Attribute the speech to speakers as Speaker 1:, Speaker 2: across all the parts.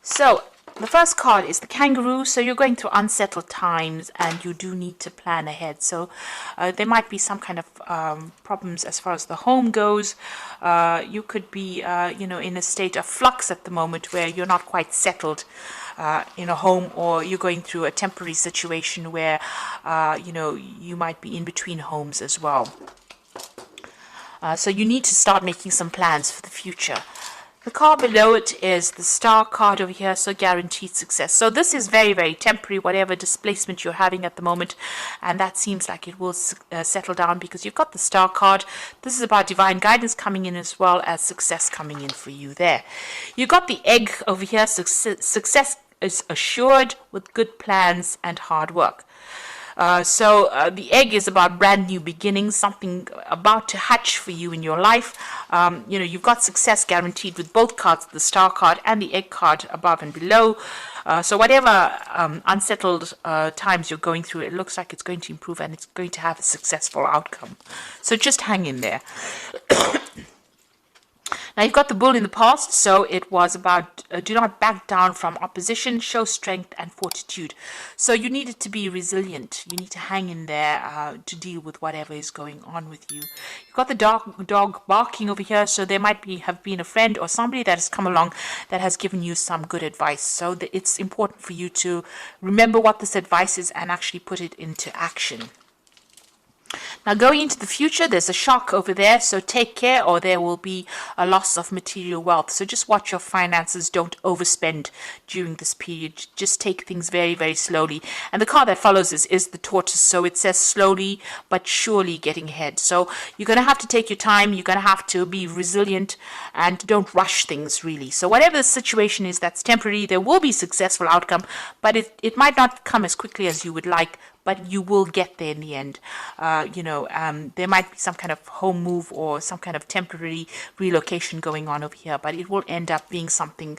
Speaker 1: So the first card is the kangaroo. So you're going through unsettled times and you do need to plan ahead. So there might be some kind of problems as far as the home goes. You could be, in a state of flux at the moment where you're not quite settled in a home, or you're going through a temporary situation where, you might be in between homes as well. So you need to start making some plans for the future. The card below it is the star card over here, so guaranteed success. So this is very, very temporary, whatever displacement you're having at the moment, and that seems like it will settle down because you've got the star card. This is about divine guidance coming in as well as success coming in for you there. You've got the egg over here, success is assured with good plans and hard work. So the egg is about brand new beginnings, something about to hatch for you in your life. You've got success guaranteed with both cards, the star card and the egg card above and below. So whatever unsettled times you're going through, it looks like it's going to improve and it's going to have a successful outcome. So just hang in there. Now you've got the bull in the past, so it was about do not back down from opposition, show strength and fortitude. So you needed to be resilient. You need to hang in there to deal with whatever is going on with you. You've got the dog barking over here, so there might have been a friend or somebody that has come along that has given you some good advice. So it's important for you to remember what this advice is and actually put it into action. Now going into the future, there's a shock over there, so take care or there will be a loss of material wealth. So just watch your finances, don't overspend during this period. Just take things very, very slowly. And the card that follows is the tortoise, so it says slowly but surely getting ahead. So you're going to have to take your time, you're going to have to be resilient and don't rush things really. So whatever the situation is that's temporary, there will be successful outcome, but it might not come as quickly as you would like, but you will get there in the end. There might be some kind of home move or some kind of temporary relocation going on over here, but it will end up being something,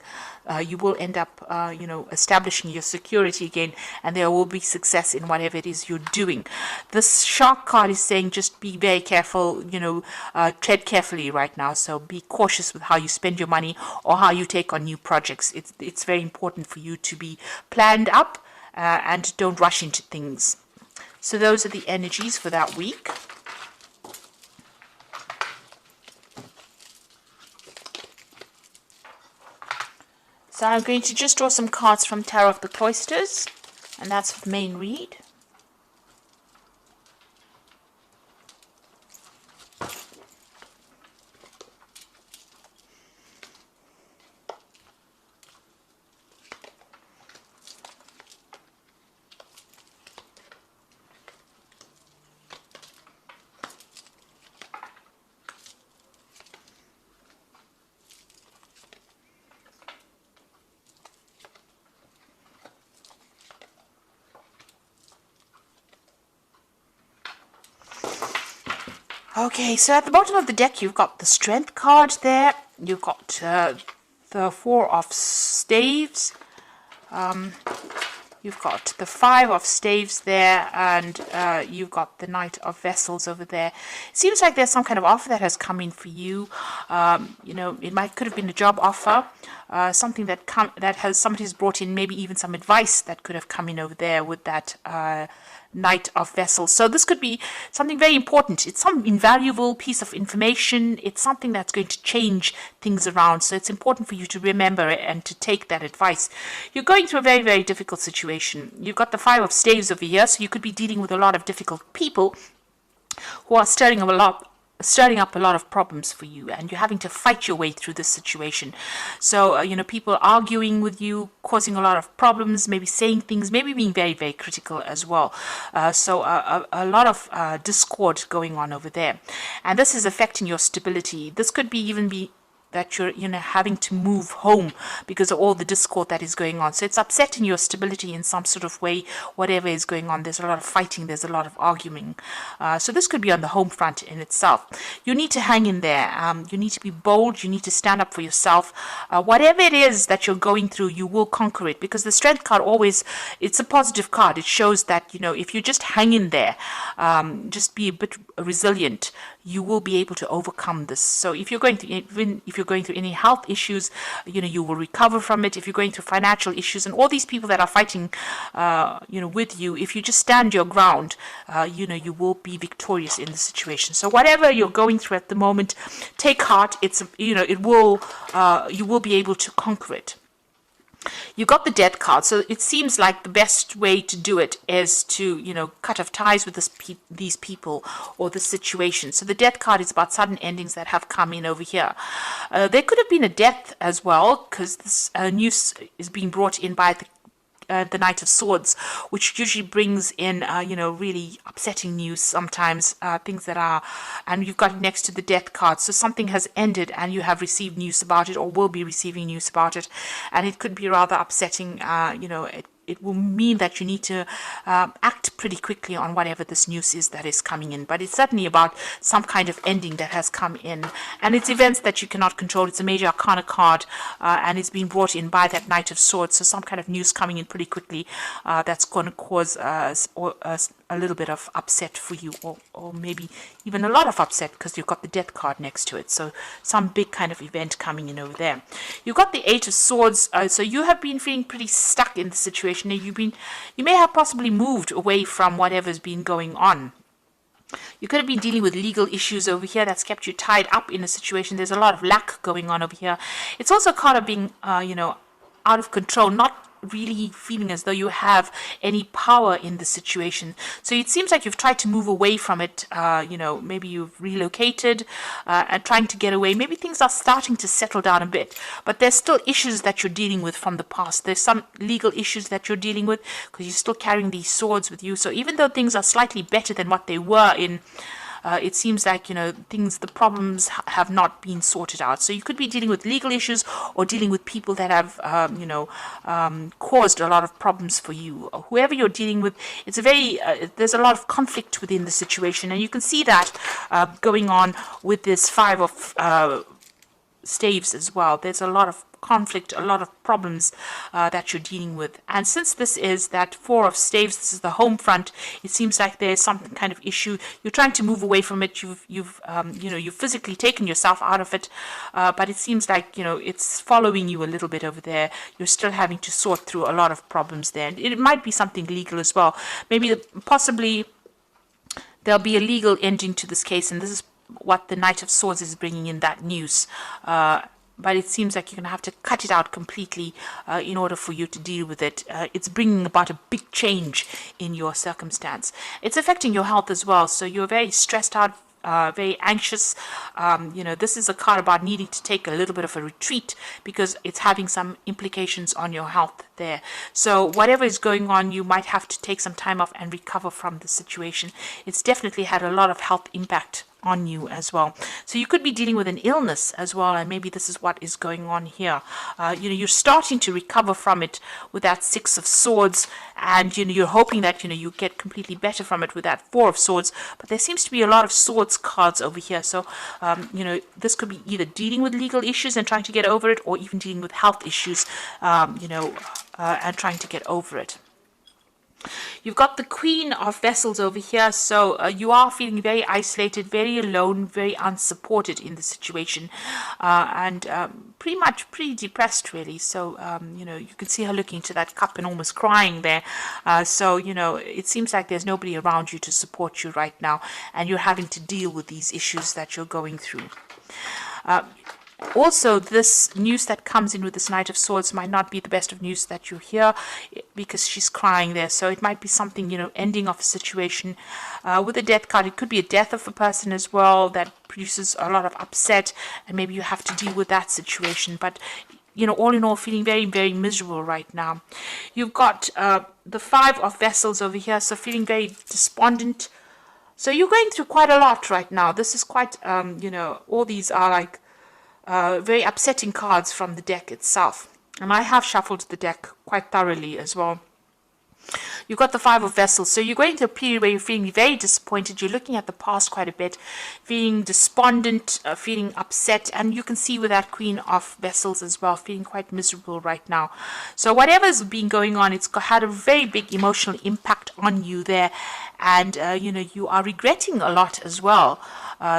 Speaker 1: you will end up, establishing your security again, and there will be success in whatever it is you're doing. This shark card is saying just be very careful, tread carefully right now, so be cautious with how you spend your money or how you take on new projects. It's very important for you to be planned up, and don't rush into things. So those are the energies for that week. So I'm going to just draw some cards from Tarot of the Cloisters, and that's for the main read. Okay, so at the bottom of the deck, you've got the Strength card there. You've got the Four of Staves. You've got the Five of Staves there, and you've got the Knight of Vessels over there. It seems like there's some kind of offer that has come in for you. It could have been a job offer, something that somebody's brought in, maybe even some advice that could have come in over there with that Knight of Vessels. So this could be something very important. It's some invaluable piece of information. It's something that's going to change things around. So it's important for you to remember it and to take that advice. You're going through a very, very difficult situation. You've got the Five of Staves over here, so you could be dealing with a lot of difficult people who are stirring up a lot of problems for you, and you're having to fight your way through this situation. So people arguing with you, causing a lot of problems, maybe saying things, maybe being very, very critical as well. So a lot of discord going on over there, and this is affecting your stability. This could even be that you're having to move home because of all the discord that is going on. So it's upsetting your stability in some sort of way, whatever is going on. There's a lot of fighting, there's a lot of arguing. So this could be on the home front in itself. You need to hang in there. You need to be bold. You need to stand up for yourself. Whatever it is that you're going through, you will conquer it, because the Strength card it's a positive card. It shows that, if you just hang in there, just be a bit resilient, you will be able to overcome this. So if you're going through, even if you're going through any health issues, you will recover from it. If you're going through financial issues, and all these people that are fighting, with you, if you just stand your ground, you will be victorious in the situation. So whatever you're going through at the moment, take heart. You will be able to conquer it. You got the death card, so it seems like the best way to do it is to, cut off ties with these people or the situation. So the death card is about sudden endings that have come in over here. There could have been a death as well, because this news is being brought in by the Knight of Swords, which usually brings in, really upsetting news sometimes, things that are, and you've got it next to the death card. So something has ended and you have received news about it or will be receiving news about it. And it could be rather upsetting, it will mean that you need to act pretty quickly on whatever this news is that is coming in. But it's certainly about some kind of ending that has come in. And it's events that you cannot control. It's a major arcana card, and it's been brought in by that Knight of Swords. So some kind of news coming in pretty quickly that's going to cause a little bit of upset for you, or maybe even a lot of upset, because you've got the death card next to it. So some big kind of event coming in over there. You've got the Eight of Swords. So you have been feeling pretty stuck in the situation. You may have possibly moved away from whatever's been going on. You could have been dealing with legal issues over here that's kept you tied up in a situation. There's a lot of lack going on over here. It's also a card of being, out of control, not really feeling as though you have any power in the situation. So it seems like you've tried to move away from it. Maybe you've relocated and trying to get away. Maybe things are starting to settle down a bit, but there's still issues that you're dealing with from the past. There's some legal issues that you're dealing with because you're still carrying these swords with you. So even though things are slightly better than what they were in, it seems like, the problems have not been sorted out. So you could be dealing with legal issues or dealing with people that have, caused a lot of problems for you. Whoever you're dealing with, it's there's a lot of conflict within the situation. And you can see that going on with this Five of Staves as well. There's a lot of conflict, a lot of problems that you're dealing with. And since this is that Four of Staves, this is the home front, it seems like there's some kind of issue. You're trying to move away from it. You've physically taken yourself out of it, but it seems like, it's following you a little bit over there. You're still having to sort through a lot of problems there. And it might be something legal as well. Maybe possibly there'll be a legal ending to this case, and this is what the Knight of Swords is bringing in, that news. But it seems like you're going to have to cut it out completely in order for you to deal with it. It's bringing about a big change in your circumstance. It's affecting your health as well. So you're very stressed out, very anxious. This is a card about needing to take a little bit of a retreat because it's having some implications on your health there. So whatever is going on, you might have to take some time off and recover from the situation. It's definitely had a lot of health impact on you as well. So you could be dealing with an illness as well, and maybe this is what is going on here. You're starting to recover from it with that Six of Swords, and you're hoping that you get completely better from it with that Four of Swords. But there seems to be a lot of swords cards over here. So this could be either dealing with legal issues and trying to get over it, or even dealing with health issues, and trying to get over it. You've got the Queen of Vessels over here, so you are feeling very isolated, very alone, very unsupported in the situation, and pretty depressed, really. So, you can see her looking to that cup and almost crying there. So, it seems like there's nobody around you to support you right now, and you're having to deal with these issues that you're going through. Also, this news that comes in with this Knight of Swords might not be the best of news that you hear, because she's crying there. So it might be something, ending of a situation. With the death card, it could be a death of a person as well that produces a lot of upset, and maybe you have to deal with that situation. But, all in all, feeling very, very miserable right now. You've got the Five of Vessels over here, so feeling very despondent. So you're going through quite a lot right now. This is quite, all these are like very upsetting cards from the deck itself. And I have shuffled the deck quite thoroughly as well. You've got the Five of Vessels. So you're going through a period where you're feeling very disappointed. You're looking at the past quite a bit, feeling despondent, feeling upset. And you can see with that Queen of Vessels as well, feeling quite miserable right now. So whatever's been going on, it's had a very big emotional impact on you there. And, you are regretting a lot as well.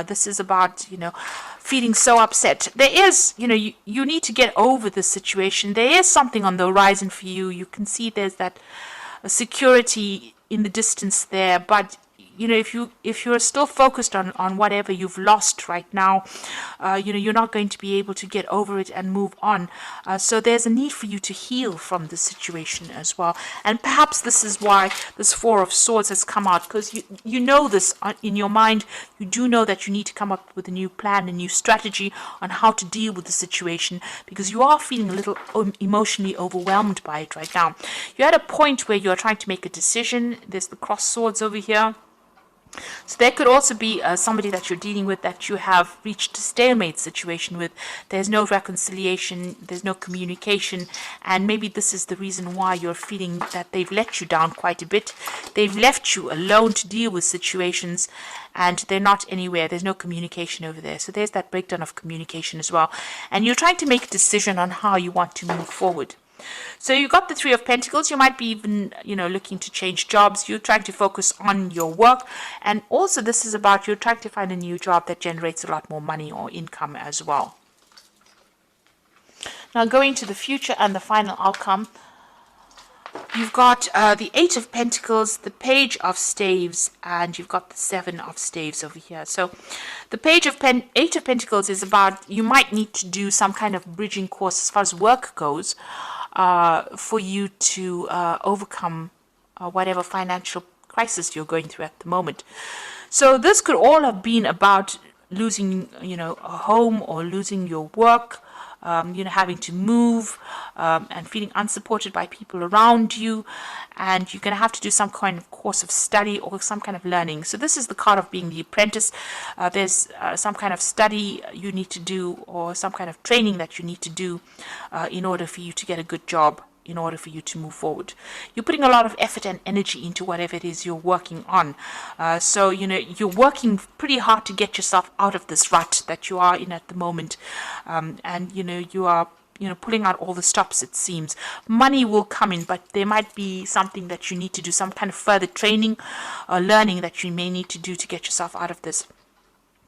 Speaker 1: This is about, feeling so upset. There is, you need to get over this situation. There is something on the horizon for you. You can see there's that security in the distance there, but if you're still focused on whatever you've lost right now, you're not going to be able to get over it and move on. So there's a need for you to heal from this situation as well. And perhaps this is why this Four of Swords has come out, because you know this in your mind. You do know that you need to come up with a new plan, a new strategy on how to deal with the situation, because you are feeling a little emotionally overwhelmed by it right now. You're at a point where you're trying to make a decision. There's the cross swords over here. So there could also be somebody that you're dealing with that you have reached a stalemate situation with. There's no reconciliation, there's no communication, and maybe this is the reason why you're feeling that they've let you down quite a bit. They've left you alone to deal with situations, and they're not anywhere. There's no communication over there. So there's that breakdown of communication as well. And you're trying to make a decision on how you want to move forward. So you got the Three of Pentacles. You might be even, looking to change jobs. You're trying to focus on your work. And also this is about you're trying to find a new job that generates a lot more money or income as well. Now going to the future and the final outcome. You've got the Eight of Pentacles, the Page of Staves, and you've got the Seven of Staves over here. So the Eight of Pentacles is about you might need to do some kind of bridging course as far as work goes, for you to overcome whatever financial crisis you're going through at the moment. So this could all have been about losing, a home or losing your work, having to move, and feeling unsupported by people around you, and you're going to have to do some kind of course of study or some kind of learning. So this is the card of being the apprentice. There's some kind of study you need to do or some kind of training that you need to do in order for you to get a good job, in order for you to move forward. You're putting a lot of effort and energy into whatever it is you're working on. So, you're working pretty hard to get yourself out of this rut that you are in at the moment. And, you are, pulling out all the stops, it seems. Money will come in, but there might be something that you need to do, some kind of further training or learning that you may need to do to get yourself out of this.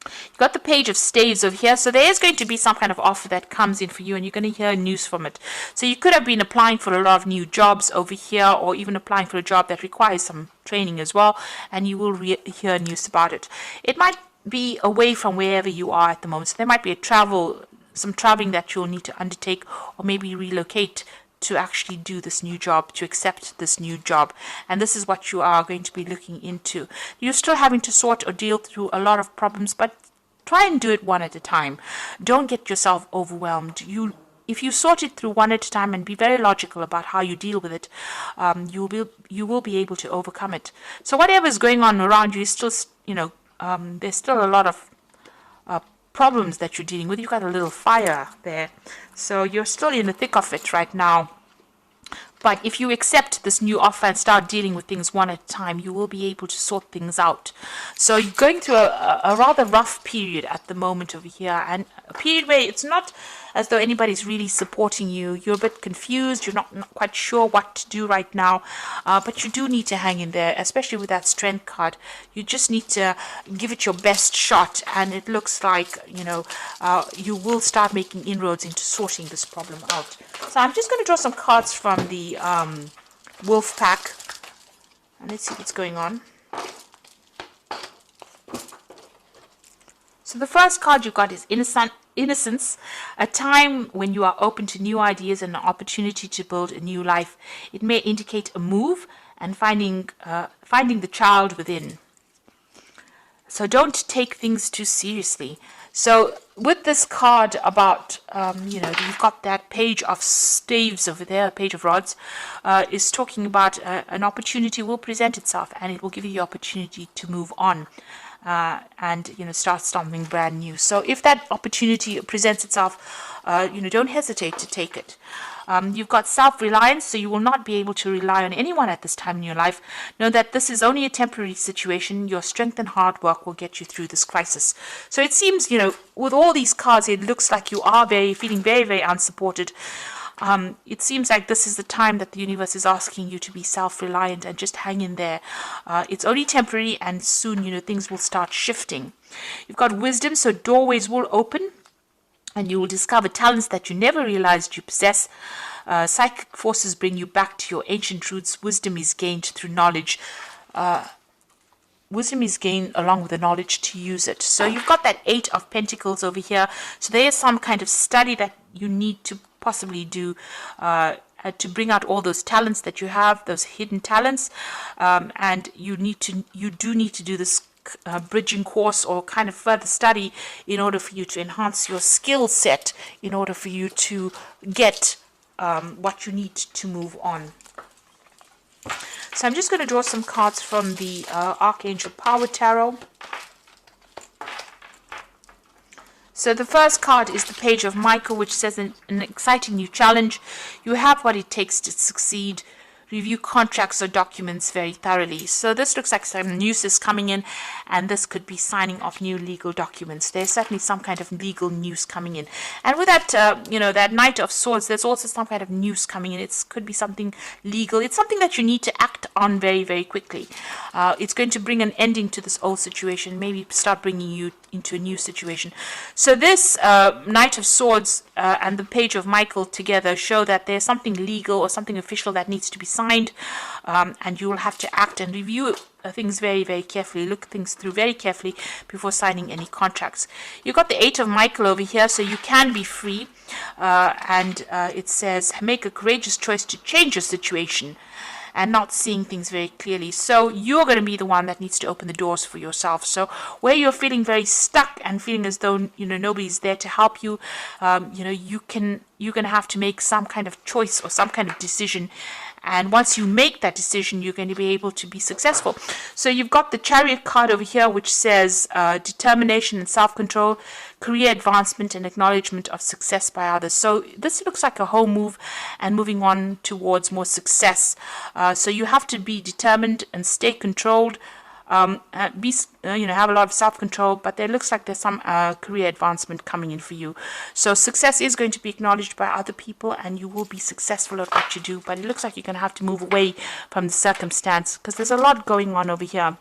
Speaker 1: You've got the Page of Staves over here, so there is going to be some kind of offer that comes in for you, and you're going to hear news from it. So you could have been applying for a lot of new jobs over here, or even applying for a job that requires some training as well, and you will hear news about it. It might be away from wherever you are at the moment, so there might be some traveling that you'll need to undertake, or maybe relocate to actually do this new job, to accept this new job. And this is what you are going to be looking into. You're still having to sort or deal through a lot of problems, but try and do it one at a time. Don't get yourself overwhelmed. If you sort it through one at a time and be very logical about how you deal with it, you will be able to overcome it. So whatever is going on around you is still, there's still a lot of problems that you're dealing with. You've got a little fire there, so you're still in the thick of it right now. But if you accept this new offer and start dealing with things one at a time, you will be able to sort things out. So you're going through a rather rough period at the moment over here, and a period where it's not as though anybody's really supporting you. You're a bit confused. You're not quite sure what to do right now, but you do need to hang in there, especially with that Strength card. You just need to give it your best shot, and it looks like, you will start making inroads into sorting this problem out. So I'm just going to draw some cards from the Wolf Pack, and let's see what's going on. So the first card you got is Innocence, a time when you are open to new ideas and an opportunity to build a new life. It may indicate a move and finding the child within. So don't take things too seriously. So with this card about, you've got that Page of Staves over there, Page of Rods, is talking about an opportunity will present itself, and it will give you the opportunity to move on. And start something brand new. So if that opportunity presents itself, don't hesitate to take it. You've got self-reliance, so you will not be able to rely on anyone at this time in your life. Know that this is only a temporary situation. Your strength and hard work will get you through this crisis. So it seems, with all these cards, it looks like you are feeling very, very unsupported. It seems like this is the time that the universe is asking you to be self-reliant and just hang in there. It's only temporary, and soon, things will start shifting. You've got wisdom, so doorways will open and you will discover talents that you never realized you possess. Psychic forces bring you back to your ancient roots. Wisdom is gained through knowledge. Wisdom is gained along with the knowledge to use it. So you've got that 8 of Pentacles over here. So there is some kind of study that you need to possibly do to bring out all those talents that you have, those hidden talents. And you do need to do this bridging course or kind of further study in order for you to enhance your skill set, in order for you to get what you need to move on. So I'm just going to draw some cards from the Archangel Power Tarot. So the first card is the Page of Michael, which says an exciting new challenge. You have what it takes to succeed. Review contracts or documents very thoroughly. So this looks like some news is coming in, and this could be signing of new legal documents. There's certainly some kind of legal news coming in. And with that, that Knight of Swords, there's also some kind of news coming in. It could be something legal. It's something that you need to act on very, very quickly. It's going to bring an ending to this old situation, maybe start bringing you into a new situation. So this Knight of Swords and the Page of Michael together show that there's something legal or something official that needs to be signed, and you will have to act and review things very, very carefully, look things through very carefully before signing any contracts. You've got the 8 of Michael over here, so you can be free, and it says make a courageous choice to change your situation and not seeing things very clearly. So you're going to be the one that needs to open the doors for yourself. So where you're feeling very stuck and feeling as though nobody's there to help you, you're going to have to make some kind of choice or some kind of decision. And once you make that decision, you're going to be able to be successful. So you've got the Chariot card over here, which says determination and self-control, career advancement and acknowledgement of success by others. So this looks like a whole move and moving on towards more success. So you have to be determined and stay controlled. Have a lot of self-control, but there looks like there's some career advancement coming in for you. So success is going to be acknowledged by other people, and you will be successful at what you do, but it looks like you're going to have to move away from the circumstance, because there's a lot going on over here.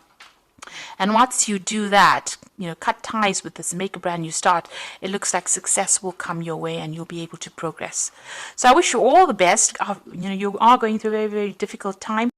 Speaker 1: And once you do that, cut ties with this, make a brand new start, it looks like success will come your way and you'll be able to progress. So I wish you all the best. You are going through a very, very difficult time.